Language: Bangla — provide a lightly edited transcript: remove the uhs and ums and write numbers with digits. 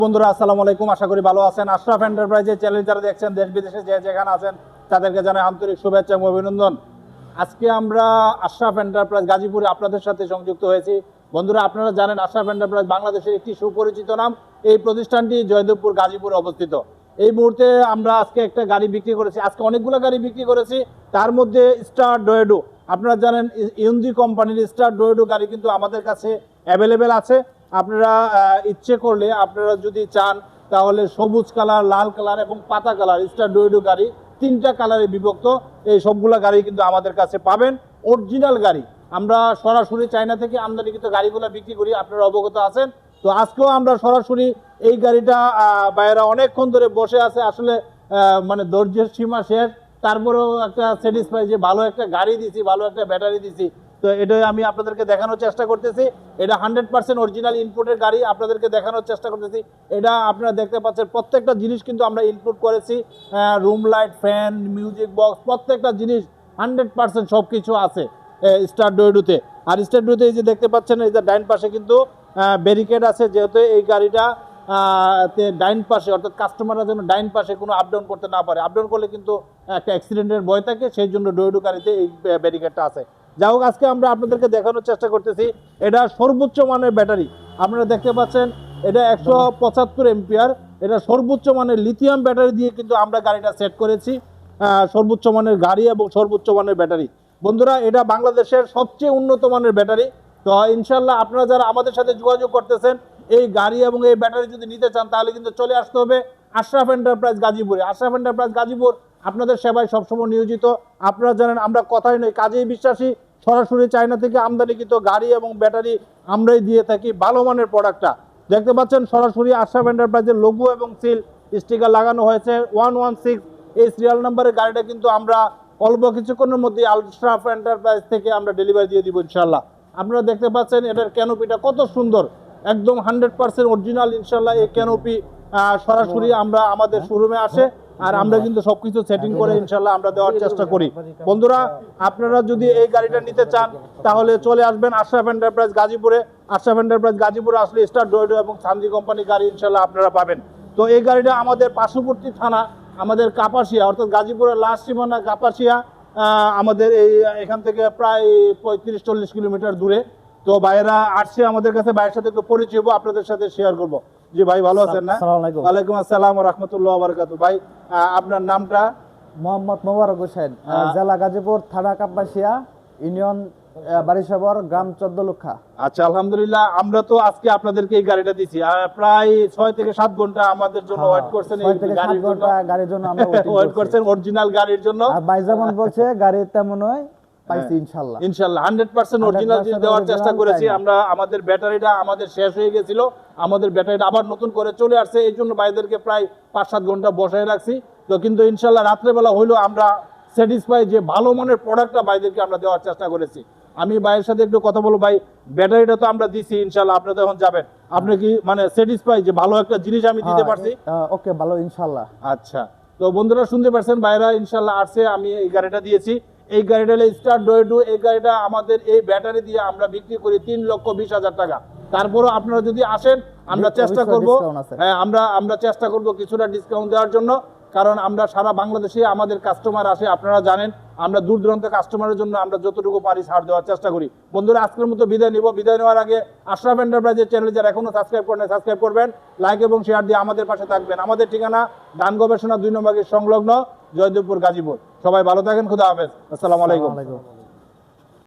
বন্ধুরা আসসালামু আলাইকুম, আশা করি ভালো আছেন। আশরাফ এন্টারপ্রাইজের চ্যানেল যারা দেখছেন দেশ বিদেশে যে যেখানে আছেন তাদেরকে জানাই আন্তরিক শুভেচ্ছা এবং অভিনন্দন। আজকে আমরা আশরাফ এন্টারপ্রাইজ গাজীপুরে আপনাদের সাথে সংযুক্ত হয়েছি। বন্ধুরা আপনারা জানেন আশরাফ এন্টারপ্রাইজ বাংলাদেশের একটি সুপরিচিত নাম। এই প্রতিষ্ঠানটি জয়দেবপুর গাজীপুরে অবস্থিত। এই মুহূর্তে আমরা আজকে একটা গাড়ি বিক্রি করেছি, আজকে অনেকগুলো গাড়ি বিক্রি করেছি। তার মধ্যে স্টার ডোয়েডো, আপনারা জানেন ইউনজি কোম্পানির স্টার ডোয়েডো গাড়ি কিন্তু আমাদের কাছে অ্যাভেলেবেল আছে। আপনারা ইচ্ছে করলে আপনারা যদি চান তাহলে সবুজ কালার, লাল কালার এবং পাতা কালার স্টার ডোয়েডো গাড়ি, তিনটা কালারে বিভক্ত, এই সবগুলো গাড়ি কিন্তু আমাদের কাছে পাবেন। অরিজিনাল গাড়ি, আমরা সরাসরি চায়না থেকে আমদানিকৃত গাড়িগুলো বিক্রি করি, আপনারা অবগত আছেন। তো আজকেও আমরা সরাসরি এই গাড়িটা বাইরে অনেকক্ষণ ধরে বসে আছে, আসলে মানে ধৈর্যের সীমা শেষ। তারপরেও একটা স্যাটিসফাই যে ভালো একটা গাড়ি দিছি, ভালো একটা ব্যাটারি দিছি। তো এটাই আমি আপনাদেরকে দেখানোর চেষ্টা করতেছি। এটা 100% অরিজিনাল ইনপুটের গাড়ি আপনাদেরকে দেখানোর চেষ্টা করতেছি। এটা আপনারা দেখতে পাচ্ছেন প্রত্যেকটা জিনিস কিন্তু আমরা ইনপুট করেছি। Room light, fan, music box, প্রত্যেকটা জিনিস 100% সব কিছু আছে স্টার ডোয়েডোতে। আর স্টার ডোয়েডোতে এই যে দেখতে পাচ্ছেন, এই যে ডাইন পাশে কিন্তু ব্যারিকেড আছে, যেহেতু এই গাড়িটা ডাইন পাশে, অর্থাৎ কাস্টমাররা যেন ডাইন পাশে কোনো আপডাউন করতে না পারে। আপডাউন করলে কিন্তু একটা অ্যাক্সিডেন্টের ভয় থাকে, সেই জন্য ডোয়েডো গাড়িতে এই ব্যারিকেডটা আছে। যাই হোক, আজকে আমরা আপনাদেরকে দেখানোর চেষ্টা করতেছি এটা সর্বোচ্চ মানের ব্যাটারি। আপনারা দেখতে পাচ্ছেন এটা 175 এম্পিয়ার, এটা সর্বোচ্চ মানের লিথিয়াম ব্যাটারি দিয়ে কিন্তু আমরা গাড়িটা সেট করেছি। সর্বোচ্চ মানের গাড়ি এবং সর্বোচ্চ মানের ব্যাটারি। বন্ধুরা এটা বাংলাদেশের সবচেয়ে উন্নত মানের ব্যাটারি। তো ইনশাল্লাহ আপনারা যারা আমাদের সাথে যোগাযোগ করতেছেন এই গাড়ি এবং এই ব্যাটারি যদি নিতে চান তাহলে কিন্তু চলে আসতে হবে আশরাফ এন্টারপ্রাইজ গাজীপুরে। আশরাফ এন্টারপ্রাইজ গাজীপুর আপনাদের সেবায় সবসময় নিয়োজিত। আপনারা জানেন আমরা কথাই নয় কাজেই বিশ্বাসী। সরাসরি চায়না থেকে আমদানিকৃত গাড়ি এবং ব্যাটারি আমরাই দিয়ে থাকি, ভালো মানের প্রোডাক্টটা দেখতে পাচ্ছেন। সরাসরি আশরাফ এন্টারপ্রাইজের লোগো এবং সিল স্টিকার লাগানো হয়েছে। 116 এই সিরিয়াল নাম্বারের গাড়িটা কিন্তু আমরা অল্প কিছুক্ষণের মধ্যে আশরাফ এন্টারপ্রাইজ থেকে আমরা ডেলিভারি দিয়ে দিব ইনশাল্লাহ। আপনারা দেখতে পাচ্ছেন এটার ক্যানোপিটা কত সুন্দর, একদম 100% অরিজিনাল ইনশাল্লাহ। এই ক্যানোপি সরাসরি আমরা আমাদের শোরুমে আসে আর আমরা কিন্তু সবকিছু সেটিং করে ইনশাল্লাহ আমরা দেওয়ার চেষ্টা করি। বন্ধুরা আপনারা যদি এই গাড়িটা নিতে চান তাহলে চলে আসবেন আশরাফ এন্টারপ্রাইজ গাজীপুরে। আশরাফ এন্টারপ্রাইজ গাজীপুরে আসলে স্টার ডোয়েডো এবং সানজি কোম্পানি গাড়ি ইনশাল্লাহ আপনারা পাবেন। তো এই গাড়িটা আমাদের পার্শ্ববর্তী থানা, আমাদের কাপাসিয়া, অর্থাৎ গাজীপুরের লাস্ট সীমানা কাপাসিয়া, আমাদের এখান থেকে প্রায় 35-40 কিলোমিটার দূরে। তো ভাইয়েরা আসছে আমাদের কাছে, ভাইয়ের সাথে একটু পরিচয় হবো, আপনাদের সাথে শেয়ার করবো। জি ভাই ভালো আছেন না? ওয়ালাইকুম আসসালাম ওয়া রাহমাতুল্লাহি ওয়া বারাকাতুহু। ভাই আপনার নামটা? মোহাম্মদ মোবারক হোসেন, জেলা গাজীপুর, থানা কাপাসিয়া, ইউনিয়ন বারিশাবর, গ্রাম 14 লক্ষা। আচ্ছা আলহামদুলিল্লাহ, আমরা তো আজকে আপনাদেরকে এই গাড়িটা দিছি, প্রায় 6 থেকে 7 ঘন্টা আমাদের জন্য ওয়েট করছেন। এই গাড়ির জন্য আমরা ওয়েট করছেন অরিজিনাল গাড়ির জন্য। আর ভাই যেমন বলছে গাড়ি তেমনই পাইছি ইনশাআল্লাহ। ইনশাআল্লাহ 100% অরিজিনাল দেওয়ার চেষ্টা করেছি আমরা। আমাদের ব্যাটারিটা আমাদের শেষ হয়ে গেছিল, আমাদের ব্যাটারিটা আবার নতুন করে চলে আসছে, এই জন্য ভাইদেরকে প্রায় 5-7 ঘন্টা বসায় রাখছি। তো কিন্তু ইনশাআল্লাহ রাত্রেবেলা হইলো আমরা স্যাটিসফাই যে ভালো মানের প্রোডাক্টটা ভাইদেরকে আমরা দেওয়ার চেষ্টা করেছি। আমি ভাইয়ের সাথে একটু কথা বলবো। ভাই ব্যাটারিটা তো আমরা দিছি ইনশাআল্লাহ, আপনি তো এখন যাবেন, আপনি কি মানে স্যাটিসফাই যে ভালো একটা জিনিস আমি দিতে পারছি? ওকে, ভালো ইনশাআল্লাহ। আচ্ছা, তো বন্ধুরা শুনতে পারছেন ভাইরা ইনশাআল্লাহ আসছে, আমি এই গাড়িটা দিয়েছি। এই গাড়িটা হলো স্টার ডোয়েডো। এই গাড়িটা আমাদের এই ব্যাটারি দিয়ে আমরা বিক্রি করি 3,20,000 টাকা। তারপরও আপনারা যদি আসেন আমরা চেষ্টা করব, হ্যাঁ আমরা চেষ্টা করব কিছুটা ডিসকাউন্ট দেওয়ার জন্য, কারণ আমরা সারা বাংলাদেশে আমাদের কাস্টমার আসে, আপনারা জানেন আমরা দূর দূরান্ত কাস্টমারের জন্য আমরা যতটুকু পারি ছাড় দেওয়ার চেষ্টা করি। বন্ধুরা আজকের মতো বিদায় নিব। বিদায় নেওয়ার আগে আশরাফ এন্টারপ্রাইজের চ্যানেল যারা এখনো সাবস্ক্রাইব করেন সাবস্ক্রাইব করবেন, লাইক এবং শেয়ার দিয়ে আমাদের পাশে থাকবেন। আমাদের ঠিকানা ধান গবেষণা 2 নম্বর সংলগ্ন, জয়দেবপুর গাজীপুর। সবাই ভালো থাকেন, খুদা হাফেজ, আসসালামু আলাইকুম।